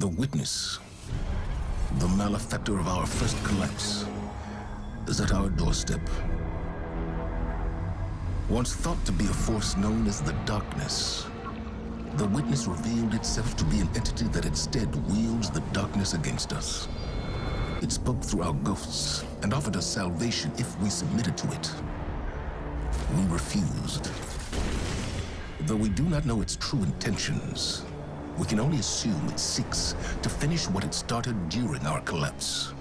The witness, the malefactor of our first collapse, is at our doorstep. Once thought to be a force known as the Darkness, the witness revealed itself to be an entity that instead wields the darkness against us. It spoke through our ghosts and offered us salvation if we submitted to it. We refused. Though we do not know its true intentions, we can only assume it seeks to finish what it started during our collapse.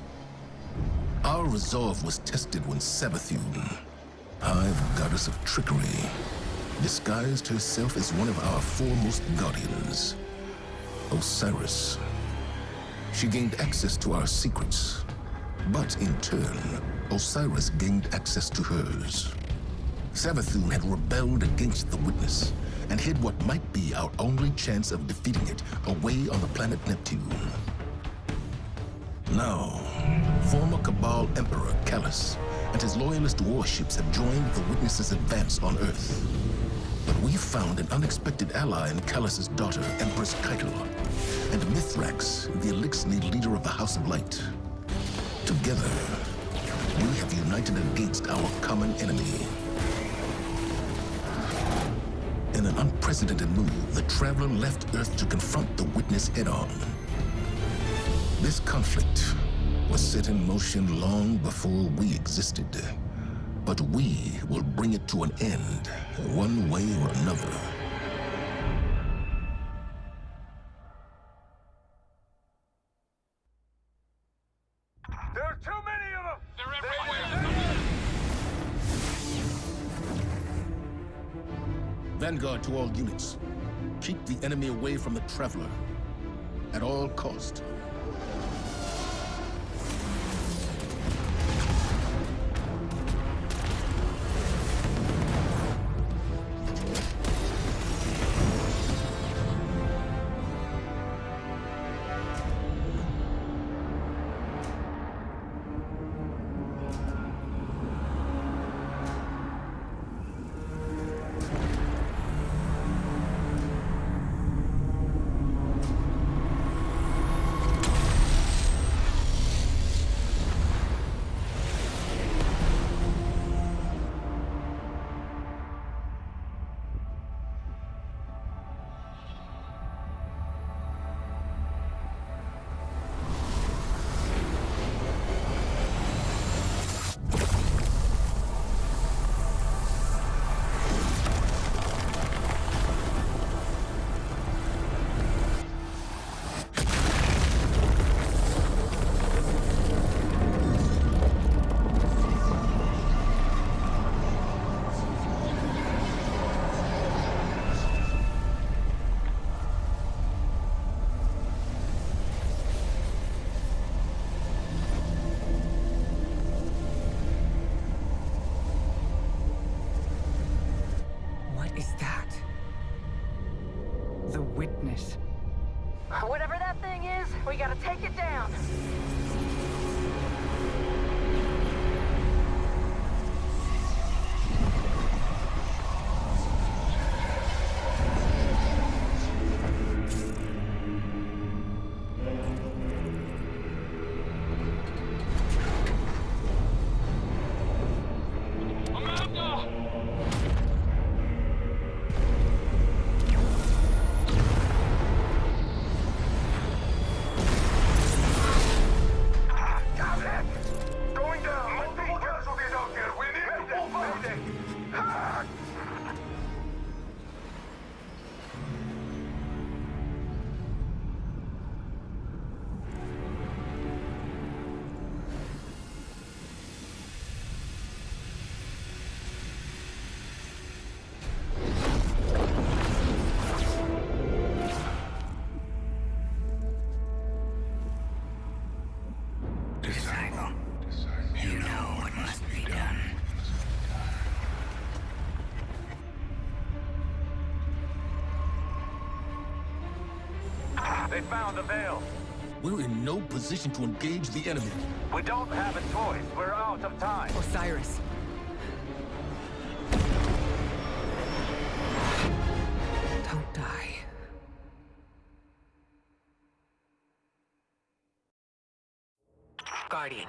Our resolve was tested when Savathun, Hive goddess of trickery, disguised herself as one of our foremost guardians, Osiris. She gained access to our secrets, but in turn, Osiris gained access to hers. Savathun had rebelled against the witness and hid what might be our only chance of defeating it away on the planet Neptune. Now, former Cabal Emperor Calus and his loyalist warships have joined the witness's advance on Earth. But we found an unexpected ally in Calus's daughter, Empress Keitel, and Mithrax, the Elixni leader of the House of Light. Together, we have united against our common enemy. In an unprecedented move, the Traveler left Earth to confront the witness head-on. This conflict was set in motion long before we existed, but we will bring it to an end, one way or another. There are too many of them! They're everywhere! Vanguard to all units. Keep the enemy away from the Traveler, at all cost. What is that? The witness. Whatever that thing is, we gotta take it down. They found the veil. We're in no position to engage the enemy. We don't have a choice. We're out of time. Osiris. Don't die. Guardian,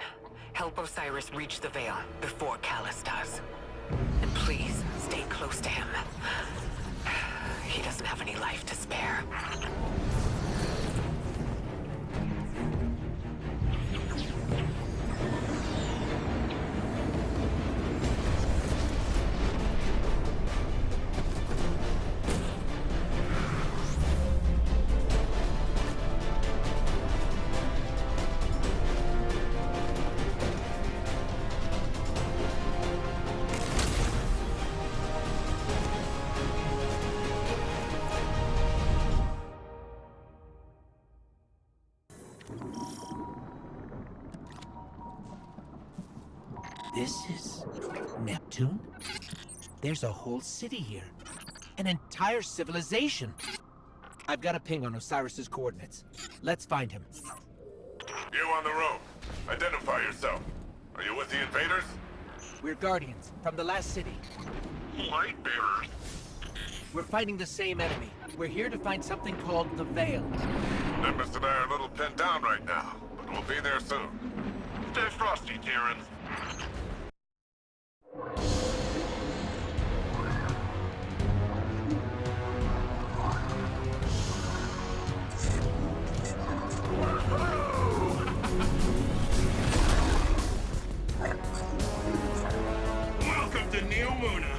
help Osiris reach the Veil before Calus does. And please, stay close to him. He doesn't have any life to spare. This is Neptune? There's a whole city here. An entire civilization. I've got a ping on Osiris's coordinates. Let's find him. You on the road. Identify yourself. Are you with the invaders? We're Guardians, from the last city. Light bearers. We're fighting the same enemy. We're here to find something called the Veil. Nimbus and I are a little pinned down right now, but we'll be there soon. Stay frosty, Terrans. Welcome to Neomuna.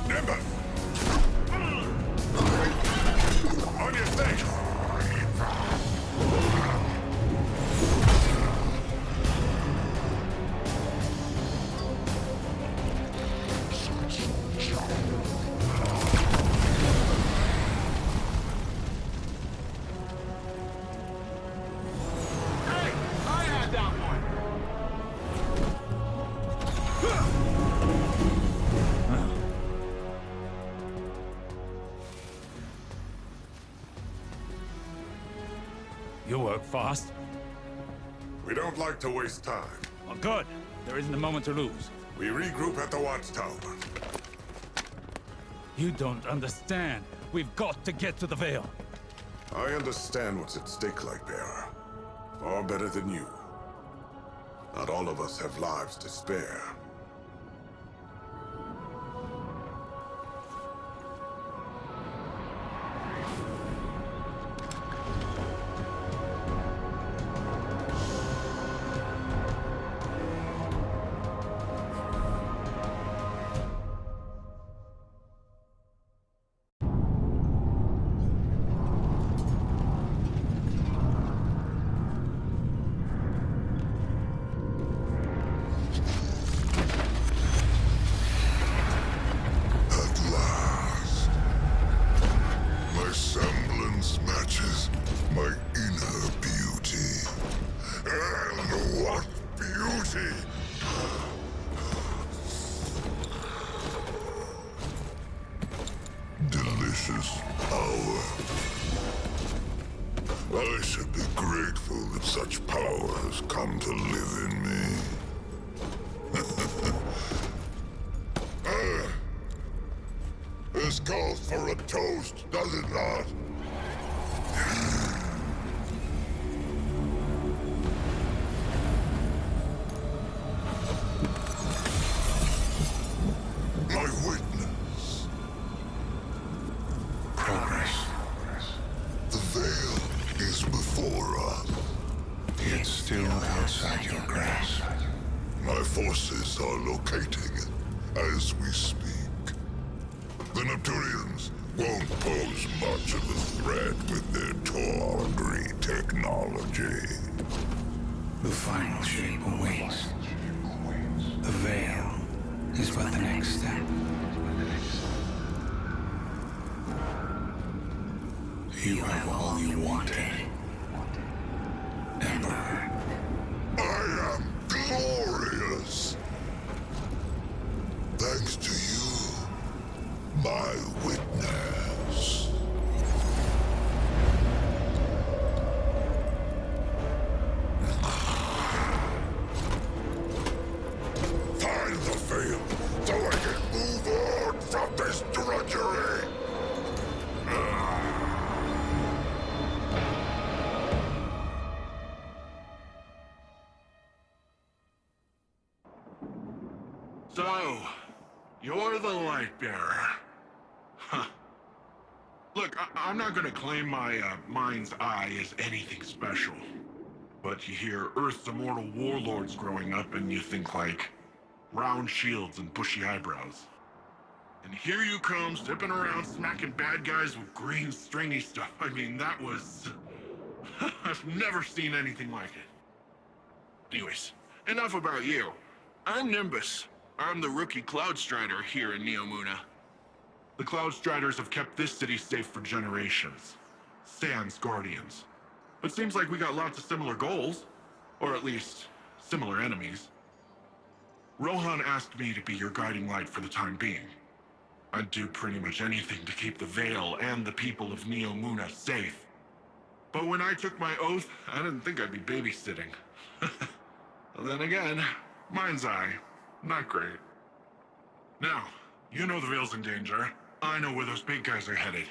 Nimbus! On your face! Hey, I had that one. You work fast. We don't like to waste time. Well, good. There isn't a moment to lose. We regroup at the watchtower. You don't understand. We've got to get to the Veil. I understand what's at stake, Lightbearer. Far better than you. Not all of us have lives to spare. At last, my semblance matches my inner beauty. And what beauty! Delicious power. I should be grateful that such power has come to live in me. This calls for a toast, does it not? My witness. Progress. The Veil is before us. Yet still outside your grasp. My forces are locating it as we speak. The Neptunians won't pose much of a threat with their tawdry technology. The final shape awaits. The Veil is but the next step. You have all you wanted, Emperor. I am glorious! Thanks to you, my witness. So, you're the Lightbearer. Huh. Look, I'm not gonna claim my mind's eye is anything special. But you hear Earth's immortal warlords growing up and you think like round shields and bushy eyebrows. And here you come, zipping around smacking bad guys with green stringy stuff. I mean, that was... I've never seen anything like it. Anyways, enough about you. I'm Nimbus. I'm the rookie Cloud Strider here in Neomuna. The Cloud Striders have kept this city safe for generations. Sans Guardians. But seems like we got lots of similar goals. Or at least, similar enemies. Rohan asked me to be your guiding light for the time being. I'd do pretty much anything to keep the Vale and the people of Neomuna safe. But when I took my oath, I didn't think I'd be babysitting. Then again, mind's eye, not great. Now, you know the Vale's in danger. I know where those big guys are headed.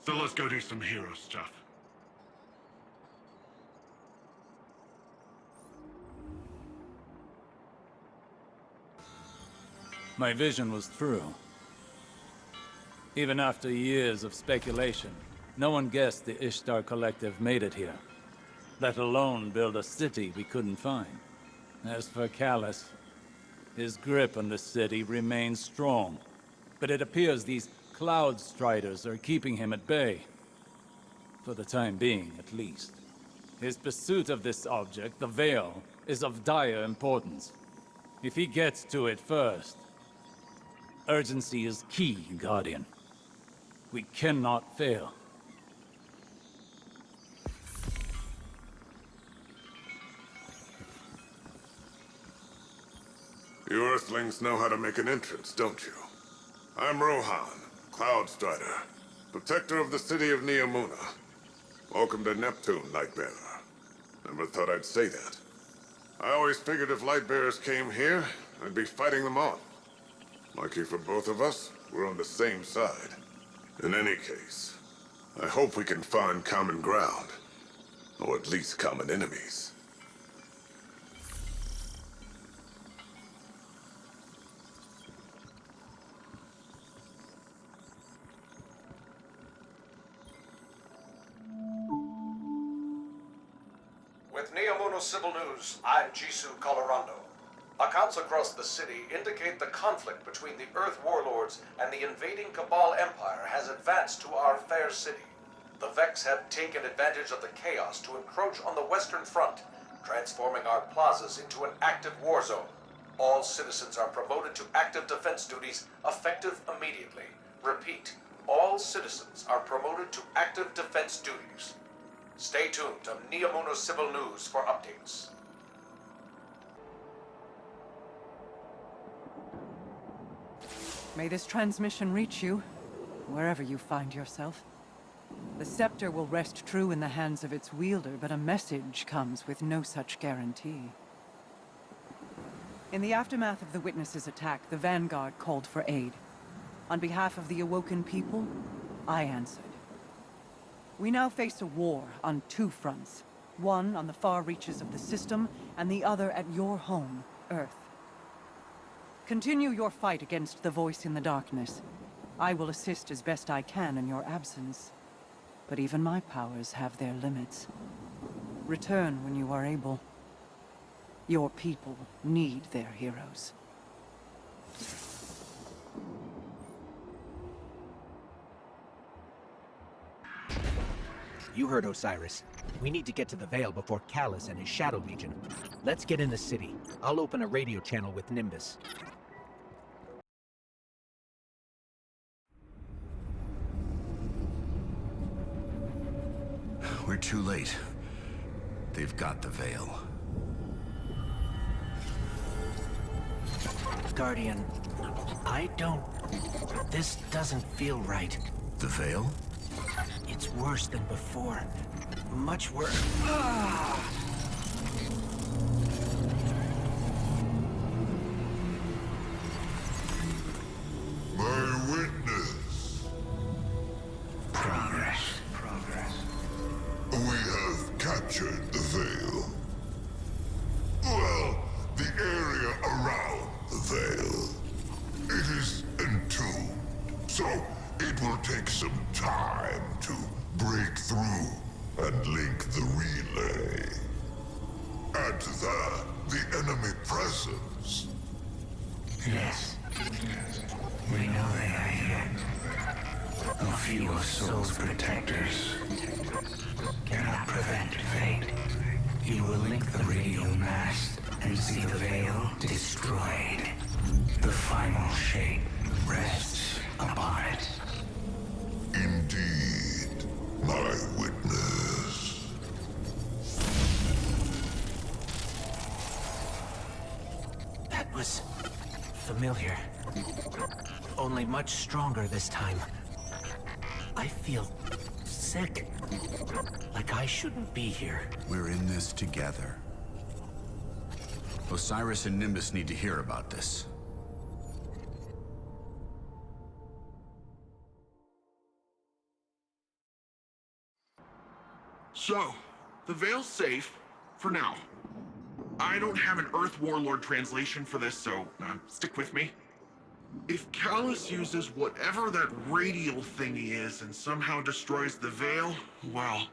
So let's go do some hero stuff. My vision was true. Even after years of speculation, no one guessed the Ishtar Collective made it here. Let alone build a city we couldn't find. As for Calus, his grip on the city remains strong. But it appears these Cloud Striders are keeping him at bay. For the time being, at least. His pursuit of this object, the Veil, is of dire importance. If he gets to it first, urgency is key, Guardian. We cannot fail. You Earthlings know how to make an entrance, don't you? I'm Rohan, Cloud Strider, protector of the city of Neomuna. Welcome to Neptune, Lightbearer. Never thought I'd say that. I always figured if Lightbearers came here, I'd be fighting them off. Lucky for both of us, we're on the same side. In any case, I hope we can find common ground. Or at least common enemies. With Neomuna Civil News, I'm Jisoo Colorando. Accounts across the city indicate the conflict between the Earth Warlords and the invading Cabal Empire has advanced to our fair city. The Vex have taken advantage of the chaos to encroach on the Western Front, transforming our plazas into an active war zone. All citizens are promoted to active defense duties, effective immediately. Repeat, all citizens are promoted to active defense duties. Stay tuned to Neomuna Civil News for updates. May this transmission reach you, wherever you find yourself. The scepter will rest true in the hands of its wielder, but a message comes with no such guarantee. In the aftermath of the Witness's attack, the Vanguard called for aid. On behalf of the awoken people, I answered. We now face a war on two fronts. One on the far reaches of the system, and the other at your home, Earth. Continue your fight against the voice in the darkness. I will assist as best I can in your absence. But even my powers have their limits. Return when you are able. Your people need their heroes. You heard Osiris. We need to get to the Vale before Calus and his Shadow Legion. Let's get in the city. I'll open a radio channel with Nimbus. We're too late. They've got the Vale. Guardian, this doesn't feel right. The Vale? It's worse than before. Much worse. My witness. Progress. We have captured the Vale. Well, the area around the Vale. take some time to break through and link the relay. Add to that the enemy presence. Yes. We know they are here. A few of Soul's protectors cannot prevent fate. You will link the radio mast and see the Veil destroyed. The final shape rests upon it. Indeed, my witness. That was familiar. Only much stronger this time. I feel sick. Like I shouldn't be here. We're in this together. Osiris and Nimbus need to hear about this. So, the Veil's safe, for now. I don't have an Earth Warlord translation for this, so stick with me. If Calus uses whatever that radial thingy is and somehow destroys the Veil, well,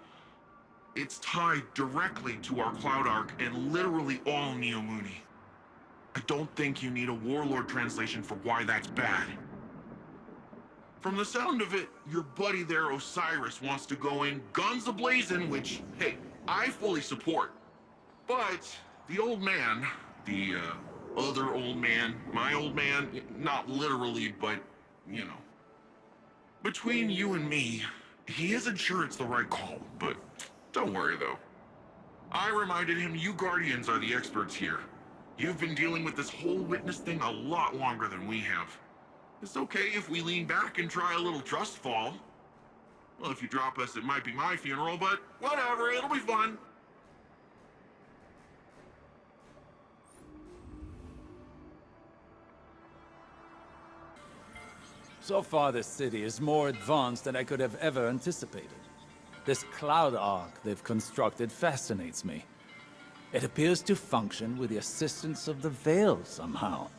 it's tied directly to our Cloud Arc and literally all Neomuna. I don't think you need a Warlord translation for why that's bad. From the sound of it, your buddy there, Osiris, wants to go in guns a-blazing, which, hey, I fully support. But the old man, the other old man, my old man, not literally, but, you know. Between you and me, he isn't sure it's the right call, but don't worry though. I reminded him you Guardians are the experts here. You've been dealing with this whole witness thing a lot longer than we have. It's okay if we lean back and try a little trust fall. Well, if you drop us, it might be my funeral, but whatever, it'll be fun. So far, this city is more advanced than I could have ever anticipated. This cloud arc they've constructed fascinates me. It appears to function with the assistance of the Veil somehow.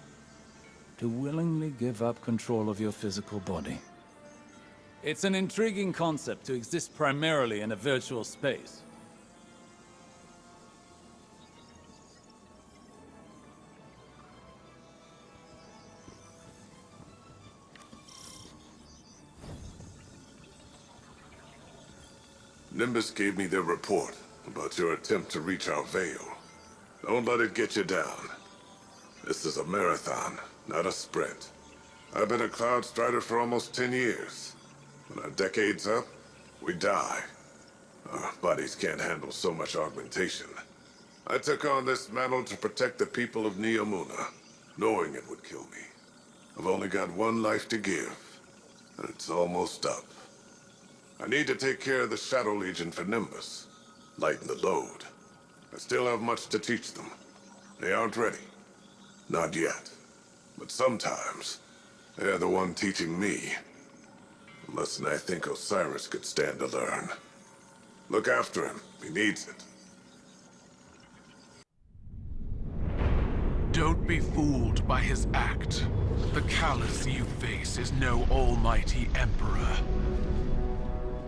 To willingly give up control of your physical body. It's an intriguing concept to exist primarily in a virtual space. Nimbus gave me their report about your attempt to reach our Veil. Don't let it get you down. This is a marathon, not a sprint. I've been a Cloud Strider for almost 10 years. When our decade's up, we die. Our bodies can't handle so much augmentation. I took on this mantle to protect the people of Neomuna, knowing it would kill me. I've only got one life to give, and it's almost up. I need to take care of the Shadow Legion for Nimbus, lighten the load. I still have much to teach them. They aren't ready. Not yet. But sometimes, they're the one teaching me. A lesson I think Osiris could stand to learn. Look after him. He needs it. Don't be fooled by his act. The Calus you face is no almighty emperor,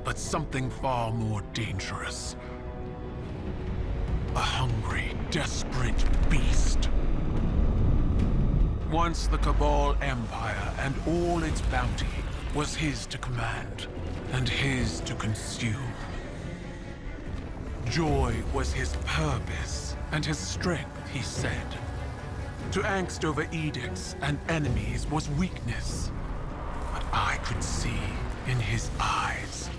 but something far more dangerous. A hungry, desperate beast. Once the Cabal Empire and all its bounty was his to command, and his to consume. Joy was his purpose, and his strength, he said. To angst over edicts and enemies was weakness. But I could see in his eyes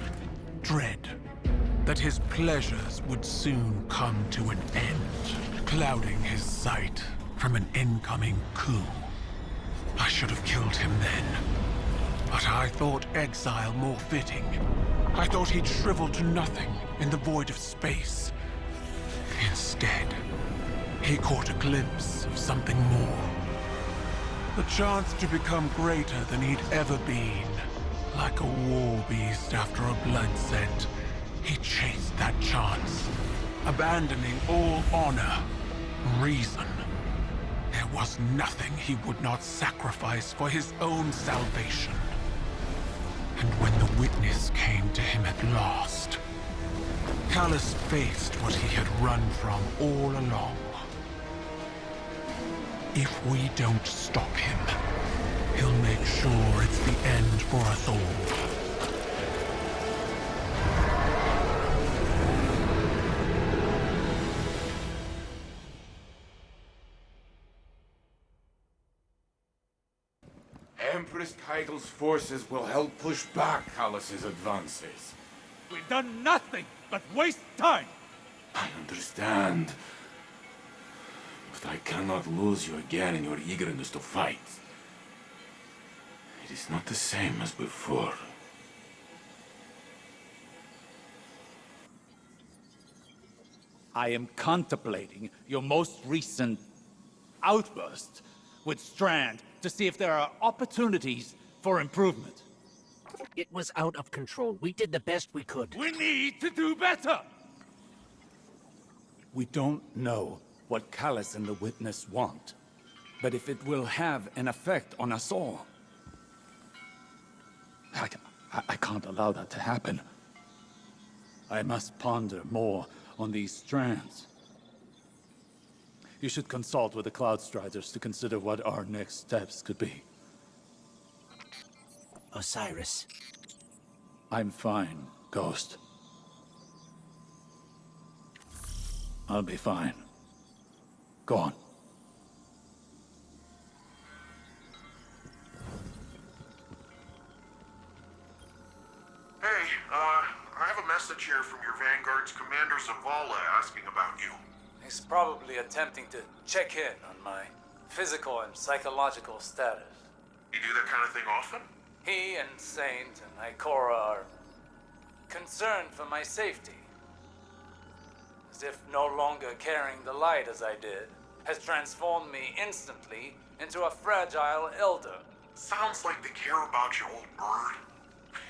dread that his pleasures would soon come to an end, clouding his sight from an incoming coup. I should have killed him then, but I thought exile more fitting. I thought he'd shrivel to nothing in the void of space. Instead, he caught a glimpse of something more. The chance to become greater than he'd ever been. Like a war beast after a blood scent, he chased that chance, abandoning all honor, reason. There was nothing he would not sacrifice for his own salvation. And when the witness came to him at last, Calus faced what he had run from all along. If we don't stop him, he'll make sure it's the end for us all. Empress Title's forces will help push back Calus's advances. We've done nothing but waste time! I understand. But I cannot lose you again in your eagerness to fight. It is not the same as before. I am contemplating your most recent outburst with Strand to see if there are opportunities for improvement. It was out of control. We did the best we could. We need to do better! We don't know what Calus and the Witness want, but if it will have an effect on us all, I can't allow that to happen. I must ponder more on these strands. You should consult with the Cloud Striders to consider what our next steps could be. Osiris. I'm fine, Ghost. I'll be fine. Go on. Hey, I have a message here from your Vanguard's Commander Zavala asking about you. He's probably attempting to check in on my physical and psychological status. You do that kind of thing often? He and Saint and Ikora are concerned for my safety. As if no longer carrying the light as I did has transformed me instantly into a fragile elder. Sounds like they care about you, old bird.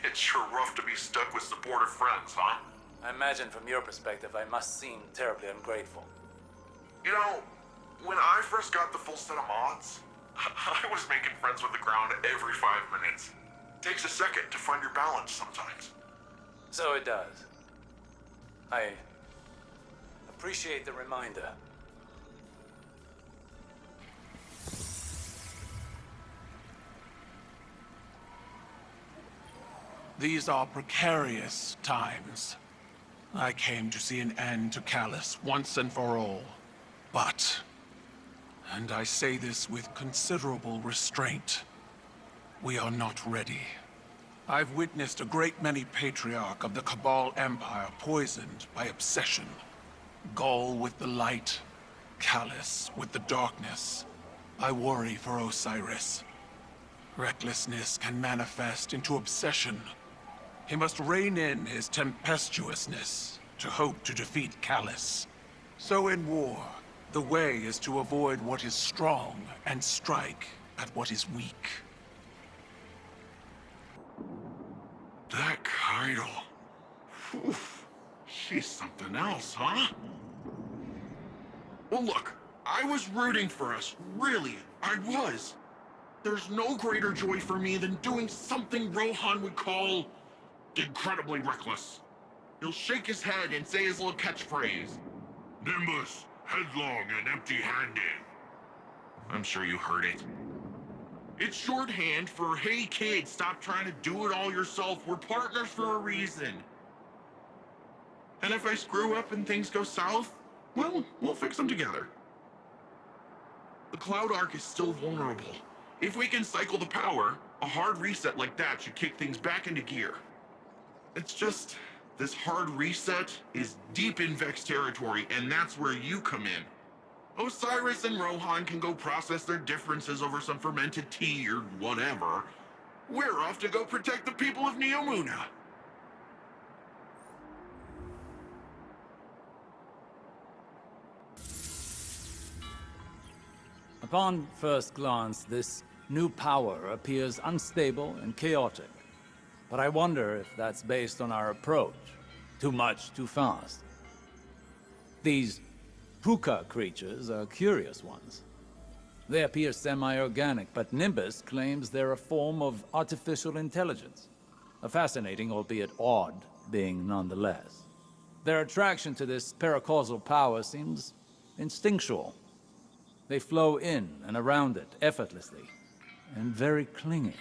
It's sure rough to be stuck with supportive friends, huh? I imagine from your perspective I must seem terribly ungrateful. You know, when I first got the full set of mods, I was making friends with the ground every 5 minutes. Takes a second to find your balance sometimes. So it does. I appreciate the reminder. These are precarious times. I came to see an end to Calus once and for all. But, and I say this with considerable restraint, we are not ready. I've witnessed a great many Patriarch of the Cabal Empire poisoned by obsession. Gaul with the light, Calus with the darkness. I worry for Osiris. Recklessness can manifest into obsession. He must rein in his tempestuousness to hope to defeat Calus. So in war, the way is to avoid what is strong and strike at what is weak. That Kaido. Oof. She's something else, huh? Well, look, I was rooting for us. Really, I was. There's no greater joy for me than doing something Rohan would call incredibly reckless. He'll shake his head and say his little catchphrase. Nimbus, headlong and empty-handed. I'm sure you heard it. It's shorthand for, hey kid, stop trying to do it all yourself. We're partners for a reason. And if I screw up and things go south, well, we'll fix them together. The Cloud Arc is still vulnerable. If we can cycle the power, a hard reset like that should kick things back into gear. It's just, this hard reset is deep in Vex territory, and that's where you come in. Osiris and Rohan can go process their differences over some fermented tea or whatever. We're off to go protect the people of Neomuna. Upon first glance, this new power appears unstable and chaotic. But I wonder if that's based on our approach. Too much, too fast. These Puka creatures are curious ones. They appear semi-organic, but Nimbus claims they're a form of artificial intelligence. A fascinating, albeit odd, being nonetheless. Their attraction to this paracausal power seems instinctual. They flow in and around it effortlessly, and very clingy.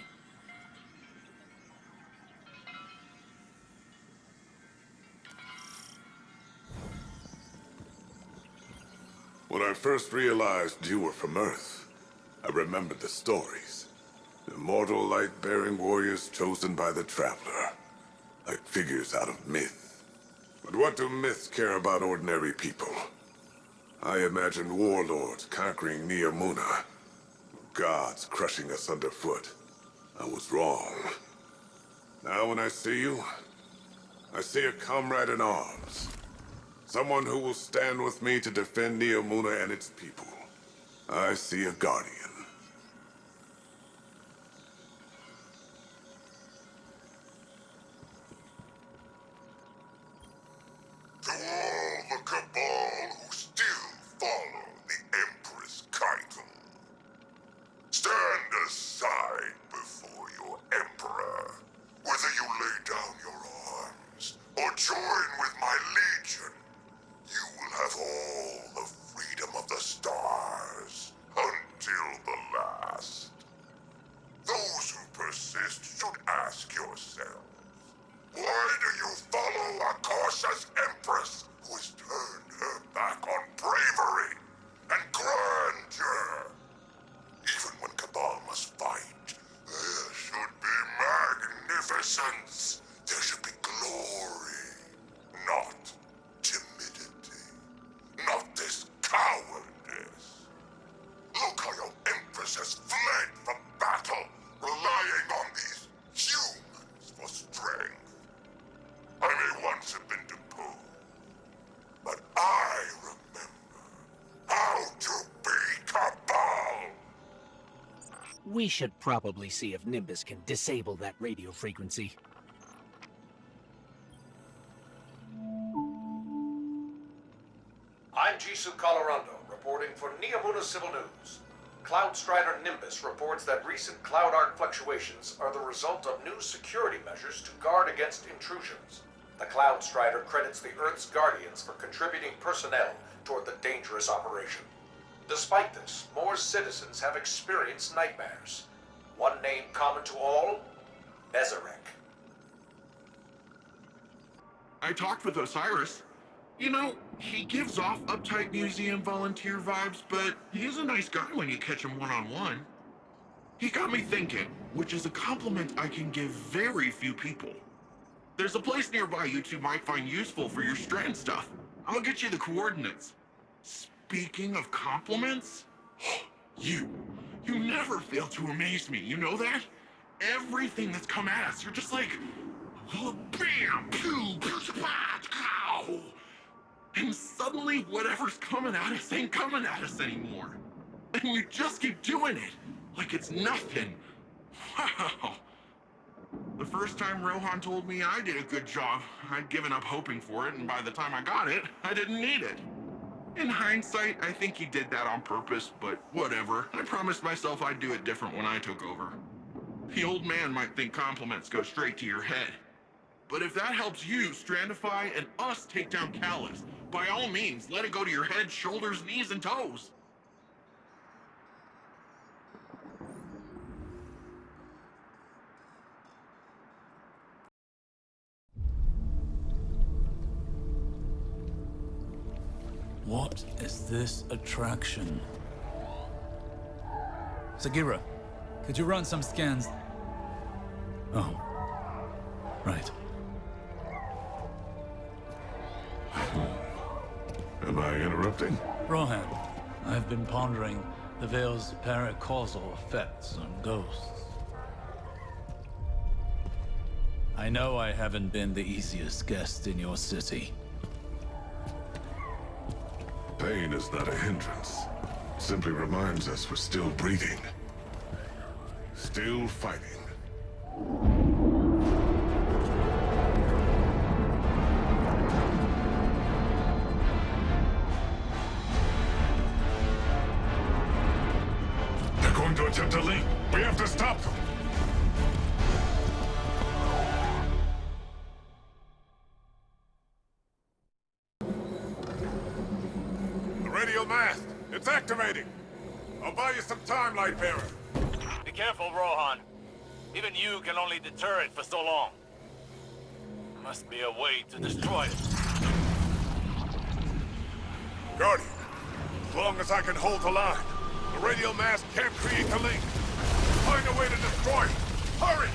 When I first realized you were from Earth, I remembered the stories. Immortal light-bearing warriors chosen by the Traveler, like figures out of myth. But what do myths care about ordinary people? I imagined warlords conquering Neomuna, gods crushing us underfoot. I was wrong. Now when I see you, I see a comrade in arms. Someone who will stand with me to defend Neomuna and its people. I see a guardian. To all the Cabal who still follow the Empress Keitel, stand aside before your Emperor. Whether you lay down your arms or join with my legion, you will have all the freedom of the stars until the last. Those who persist should ask yourselves, why do you follow a cautious Empress who has turned her back on bravery and grandeur? Even when Cabal must fight, there should be magnificence. There should be glory, not timidity, not this cowardice. Look how your Empress has fled from battle, relying on these humans for strength. I may once have been deposed, but I remember how to be Cabal. We should probably see if Nimbus can disable that radio frequency. I'm Jisoo Colorando, reporting for Neomuna Civil News. Cloud Strider Nimbus reports that recent cloud arc fluctuations are the result of new security measures to guard against intrusions. The Cloud Strider credits the Earth's Guardians for contributing personnel toward the dangerous operation. Despite this, more citizens have experienced nightmares. One name common to all, Bezarek. I talked with Osiris. You know, he gives off uptight museum volunteer vibes, but he's a nice guy when you catch him one-on-one. He got me thinking, which is a compliment I can give very few people. There's a place nearby you two might find useful for your strand stuff. I'll get you the coordinates. Speaking of compliments, you never fail to amaze me, you know that? Everything that's come at us, you're just like, oh, bam, pew, pew, cow. And suddenly whatever's coming at us ain't coming at us anymore. And we just keep doing it, like it's nothing. Wow. The first time Rohan told me I did a good job, I'd given up hoping for it, and by the time I got it, I didn't need it. In hindsight, I think he did that on purpose, but whatever. I promised myself I'd do it different when I took over. The old man might think compliments go straight to your head. But if that helps you strandify and us take down Calus, by all means, let it go to your head, shoulders, knees, and toes. What is this attraction? Sagira, could you run some scans? Oh, right. Am I interrupting? Rohan, I've been pondering the Veil's paracausal effects on ghosts. I know I haven't been the easiest guest in your city. Pain is not a hindrance. It simply reminds us we're still breathing. Still fighting. They're going to attempt to leap. We have to stop them. radio mast! It's activating! I'll buy you some time, Lightbearer. Be careful, Rohan. Even you can only deter it for so long. Must be a way to destroy it. Guardian, as long as I can hold the line, the radio mast can't create the link. Find a way to destroy it. Hurry!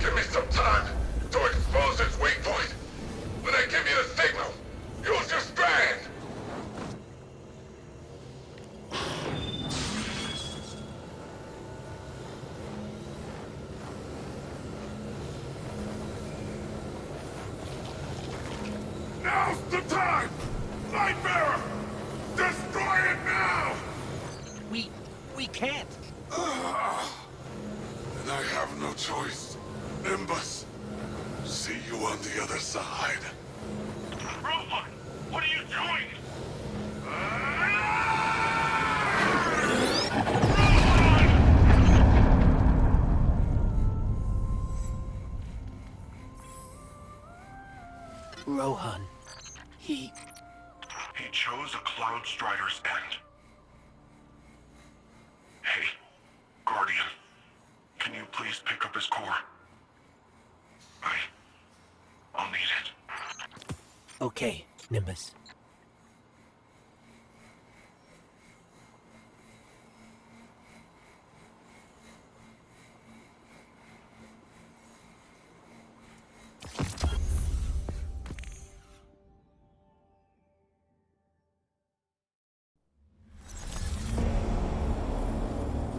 Give me some time to expose its weak point. When I give you the signal, use your strand! Now's the time! Lightbearer! Destroy it now! We can't. And I have no choice. Nimbus, see you on the other side. Rohan! What are you doing? Rohan. He chose a Cloud Strider's end. Hey, Guardian. Can you please pick up his core? I'll need it. Okay, Nimbus.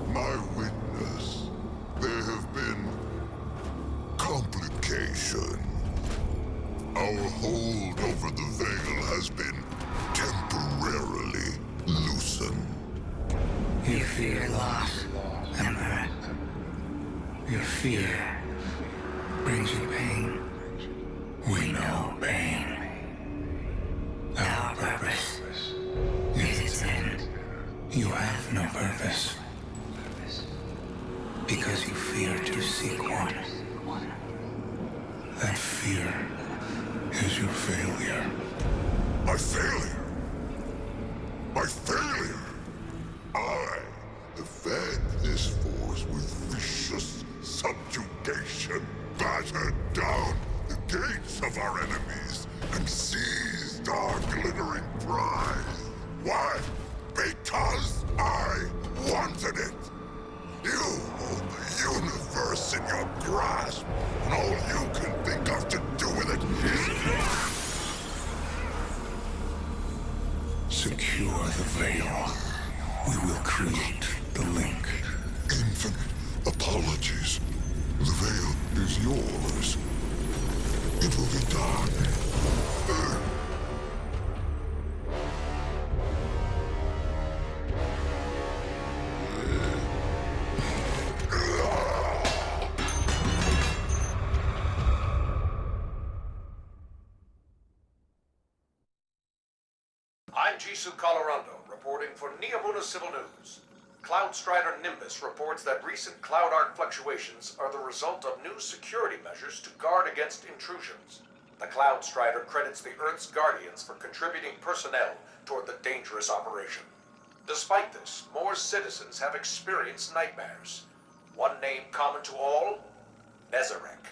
My witness, there have been complications. Our hold over the Veil has been temporarily loosened. You fear loss, Emperor. Your fear brings you pain. We know pain. Our purpose is its end. You have no purpose. Because you fear to seek one. That fear is your failure. My failure? My failure? I have fed this force with vicious subjugation, battered down the gates of our enemies, and seized our glittering prize. Why? Because I wanted it. You hold the universe in your grasp, and all you can think of to do with it is... Secure the Veil. We will create the link. Infinite apologies. The Veil is yours. It will be done. I'm Jisoo Colorando, reporting for Neomuna Civil News. Cloud Strider Nimbus reports that recent cloud arc fluctuations are the result of new security measures to guard against intrusions. The Cloud Strider credits the Earth's Guardians for contributing personnel toward the dangerous operation. Despite this, more citizens have experienced nightmares. One name common to all? Nezarec.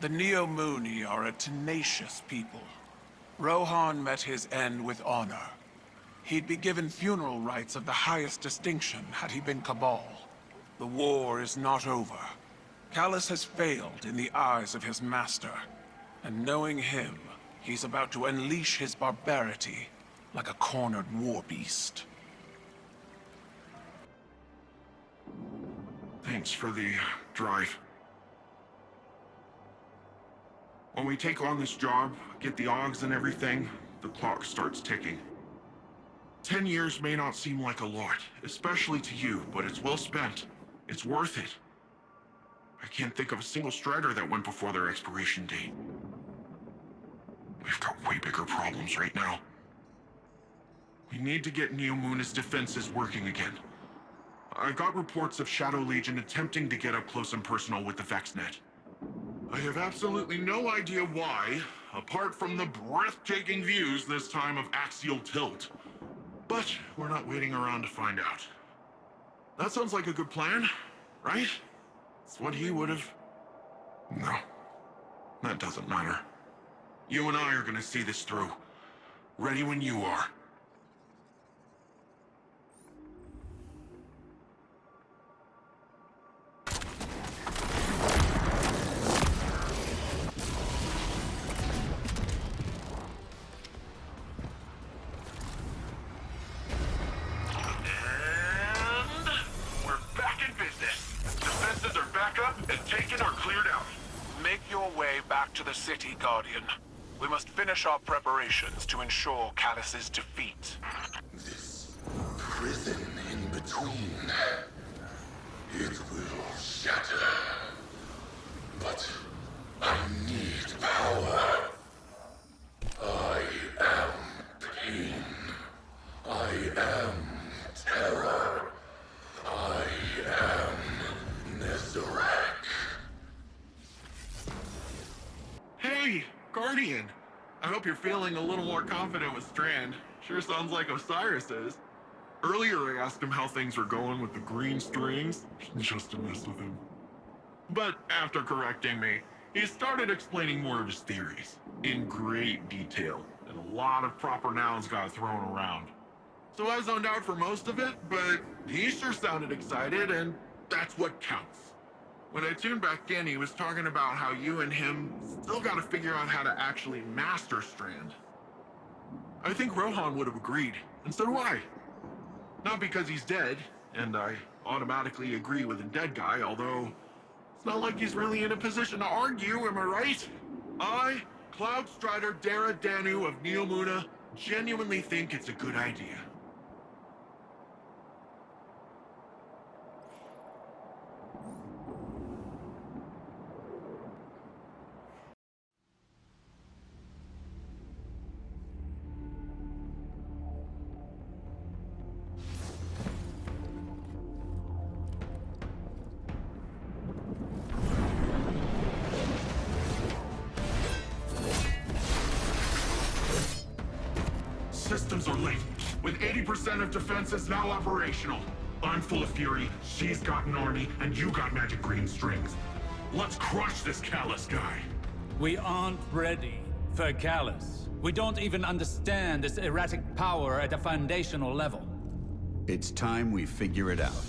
The Neomuni are a tenacious people. Rohan met his end with honor. He'd be given funeral rites of the highest distinction had he been Cabal. The war is not over. Calus has failed in the eyes of his master. And knowing him, he's about to unleash his barbarity like a cornered war beast. Thanks for the drive. When we take on this job, get the Augs and everything, the clock starts ticking. 10 years may not seem like a lot, especially to you, but it's well spent. It's worth it. I can't think of a single Strider that went before their expiration date. We've got way bigger problems right now. We need to get Neomuna's defenses working again. I got reports of Shadow Legion attempting to get up close and personal with the VexNet. I have absolutely no idea why, apart from the breathtaking views this time of axial tilt. But we're not waiting around to find out. That sounds like a good plan, right? It's what he would have... No, that doesn't matter. You and I are gonna see this through. Ready when you are. The city, Guardian. We must finish our preparations to ensure Calus's defeat. This prison in between, it will shatter. But I need power. I am pain. I am terror. I am Nezarek. Hey, Guardian! I hope you're feeling a little more confident with Strand. Sure sounds like Osiris is. Earlier I asked him how things were going with the green strings, just to mess with him. But after correcting me, he started explaining more of his theories, in great detail, and a lot of proper nouns got thrown around. So I zoned out for most of it, but he sure sounded excited, and that's what counts. When I tuned back in, he was talking about how you and him still gotta figure out how to actually master Strand. I think Rohan would have agreed, and so do I. Not because he's dead, and I automatically agree with the dead guy, although it's not like he's really in a position to argue, am I right? I, Cloud Strider Dara Danu of Neomuna, genuinely think it's a good idea. Systems are late, with 80% of defenses now operational. I'm full of fury, she's got an army, and you got magic green strings. Let's crush this Calus guy. We aren't ready for Calus. We don't even understand this erratic power at a foundational level. It's time we figure it out.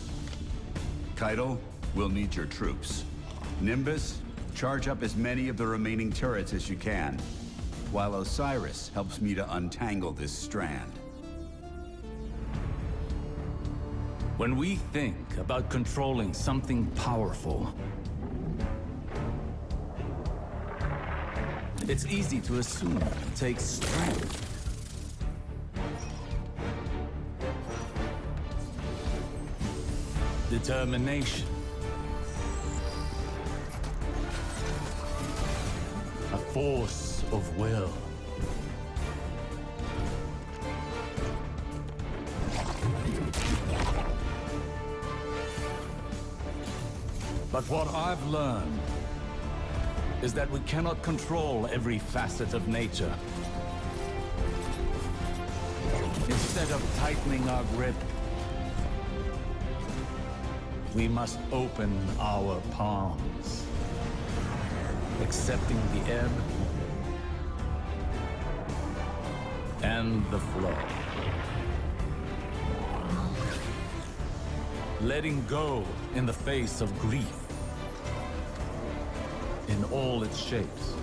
Keitel, we'll need your troops. Nimbus, charge up as many of the remaining turrets as you can, while Osiris helps me to untangle this strand. When we think about controlling something powerful, it's easy to assume it takes strength. Determination. A force of will. But what I've learned is that we cannot control every facet of nature. Instead of tightening our grip, we must open our palms, accepting the ebb and the flow. Letting go in the face of grief in all its shapes.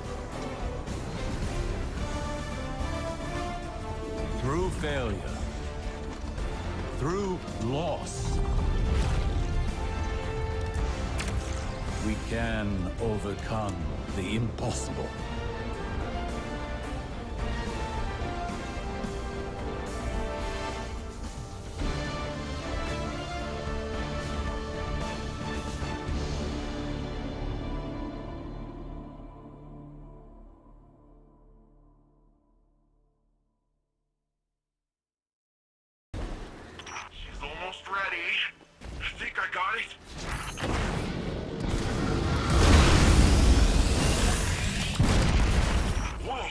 Through failure, through loss, we can overcome the impossible. think I got it? Whoa!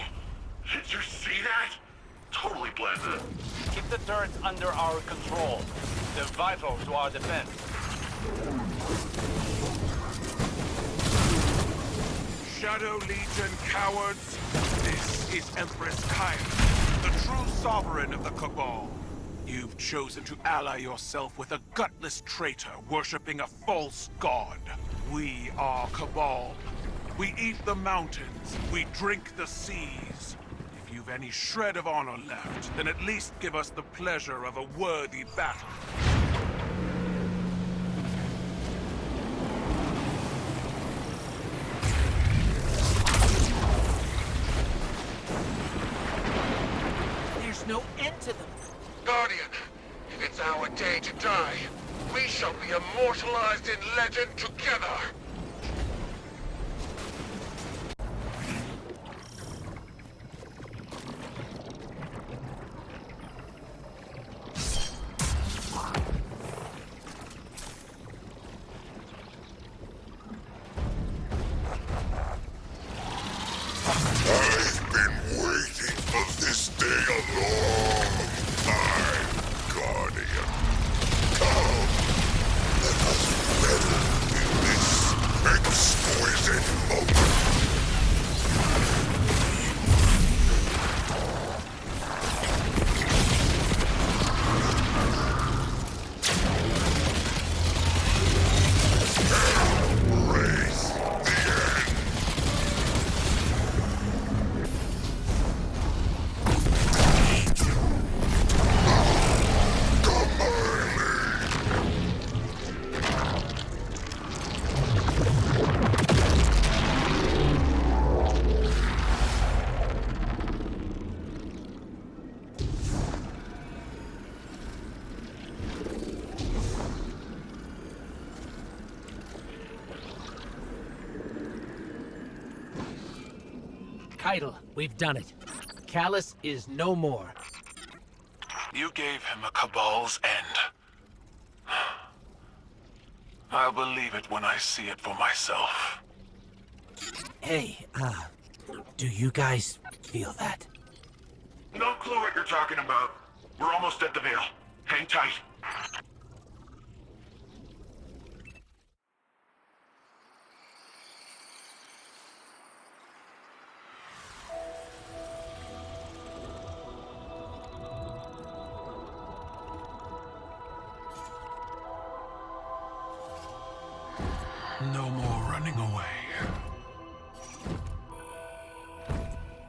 Did you see that? Totally blended. Keep the turrets under our control. They're vital to our defense. Shadow Legion cowards, this is Empress Calus, the true sovereign of the Cabal. You've chosen to ally yourself with a gutless traitor worshipping a false god. We are Cabal. We eat the mountains, we drink the seas. If you've any shred of honor left, then at least give us the pleasure of a worthy battle. There's no end to them. Guardian, it's our day to die. We shall be immortalized in legend together. I've been waiting for this day a long time, Guardian. Come, let us revel in this exquisite moment. Embrace the end. Keitel, we've done it. Calus is no more. You gave him a Cabal's end. I'll believe it when I see it for myself. Hey, do you guys feel that? No clue what you're talking about. We're almost at the Veil. Hang tight. No more running away.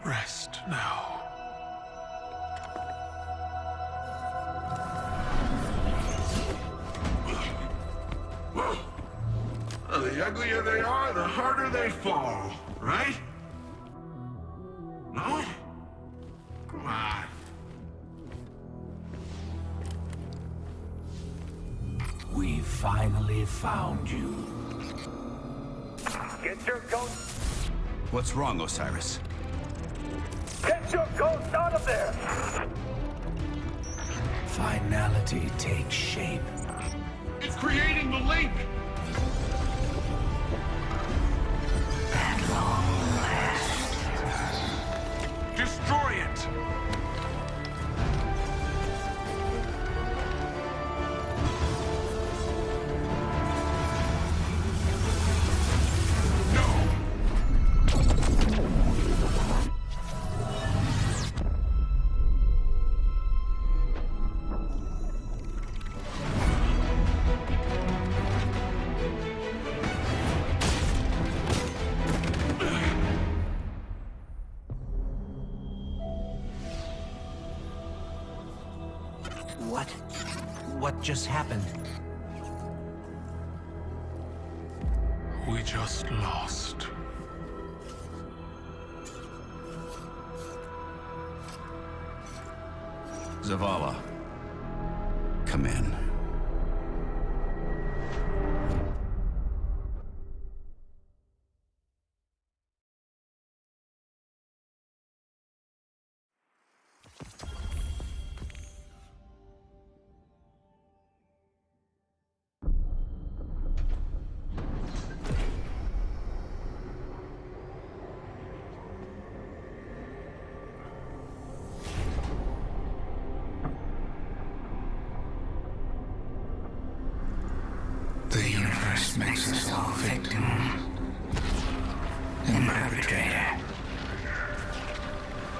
Rest now. Well, the uglier they are, the harder they fall, right? No? Come on. We finally found you. Get your ghost! What's wrong, Osiris? Get your ghost out of there! Finality takes shape. It's creating the link! At long last. Destroy it! What just happened? We just lost. Zavala, come in. Osiris makes us all victim and perpetrator.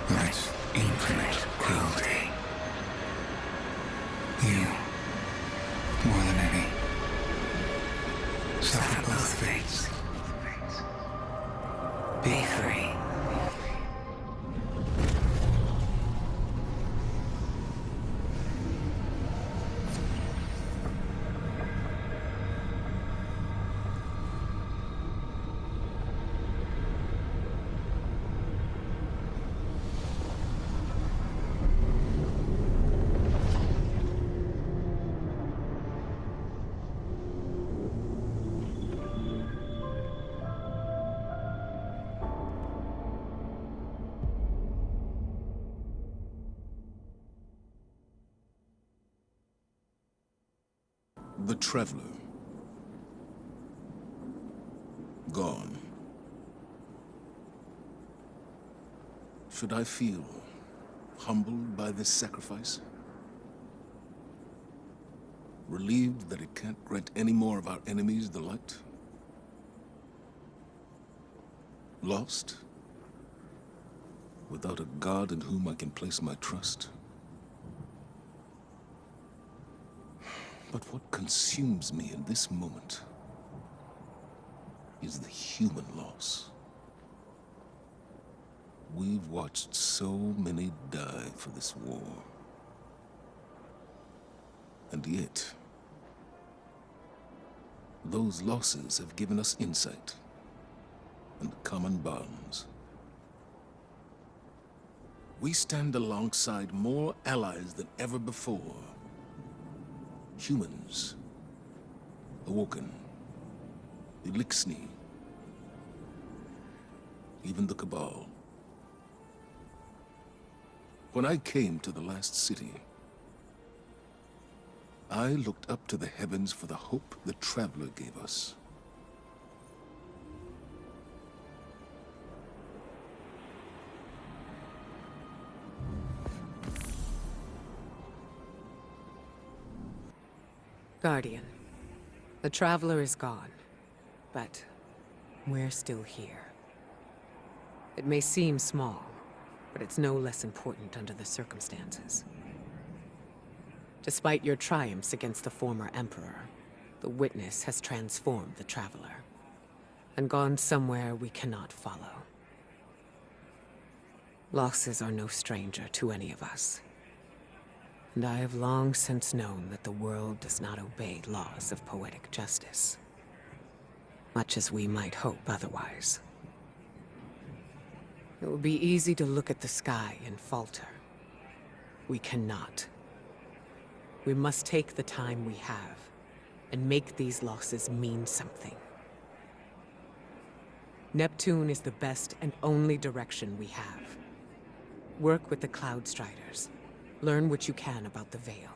That's infinite cruelty. You, more than any, suffer both fates. Be free. The Traveler. Gone. Should I feel humbled by this sacrifice? Relieved that it can't grant any more of our enemies the light? Lost? Without a god in whom I can place my trust? But what consumes me in this moment is the human loss. We've watched so many die for this war. And yet, those losses have given us insight and common bonds. We stand alongside more allies than ever before. Humans, Awoken, Elixni, even the Cabal. When I came to the last city, I looked up to the heavens for the hope the Traveler gave us. Guardian, the Traveler is gone, but we're still here. It may seem small, but it's no less important under the circumstances. Despite your triumphs against the former Emperor, the Witness has transformed the Traveler, and gone somewhere we cannot follow. Losses are no stranger to any of us. And I have long since known that the world does not obey laws of poetic justice, much as we might hope otherwise. It would be easy to look at the sky and falter. We cannot. We must take the time we have and make these losses mean something. Neptune is the best and only direction we have. Work with the Cloud Striders. Learn what you can about the Veil.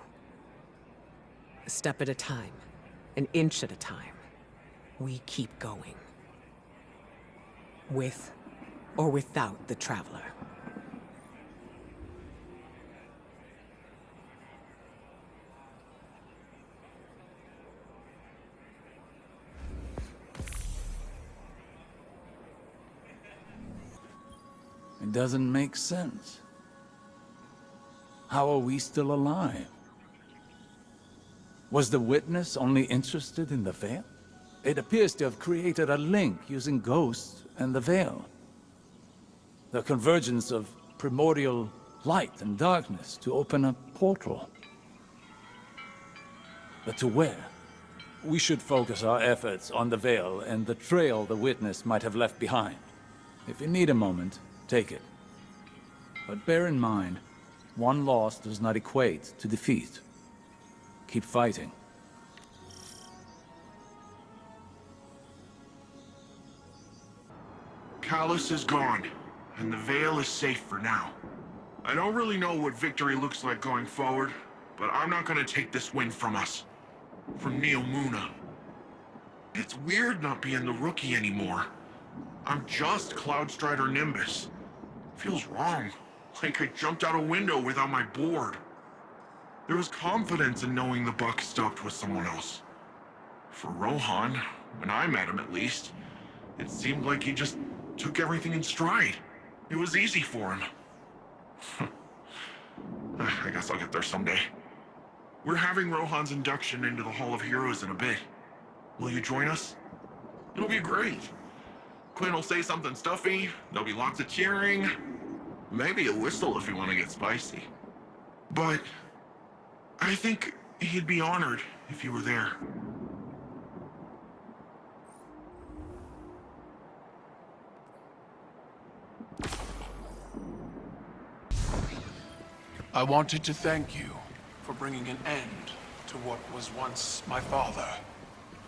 A step at a time, an inch at a time, we keep going. With or without the Traveler. It doesn't make sense. How are we still alive? Was the Witness only interested in the Veil? It appears to have created a link using ghosts and the Veil. The convergence of primordial light and darkness to open a portal. But to where? We should focus our efforts on the Veil and the trail the Witness might have left behind. If you need a moment, take it. But bear in mind, one loss does not equate to defeat. Keep fighting. Calus is gone, and the Veil is safe for now. I don't really know what victory looks like going forward, but I'm not gonna take this win from us. From Neomuna. It's weird not being the rookie anymore. I'm just Cloudstrider Nimbus. Feels wrong. Like I jumped out a window without my board. There was confidence in knowing the buck stopped with someone else. For Rohan, when I met him at least, it seemed like he just took everything in stride. It was easy for him. I guess I'll get there someday. We're having Rohan's induction into the Hall of Heroes in a bit. Will you join us? It'll be great. Quinn will say something stuffy, there'll be lots of cheering, maybe a whistle if you want to get spicy. But I think he'd be honored if you were there. I wanted to thank you for bringing an end to what was once my father.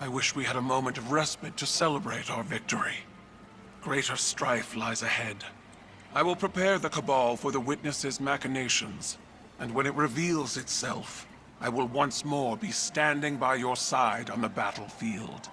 I wish we had a moment of respite to celebrate our victory. Greater strife lies ahead. I will prepare the Cabal for the Witness's machinations, and when it reveals itself, I will once more be standing by your side on the battlefield.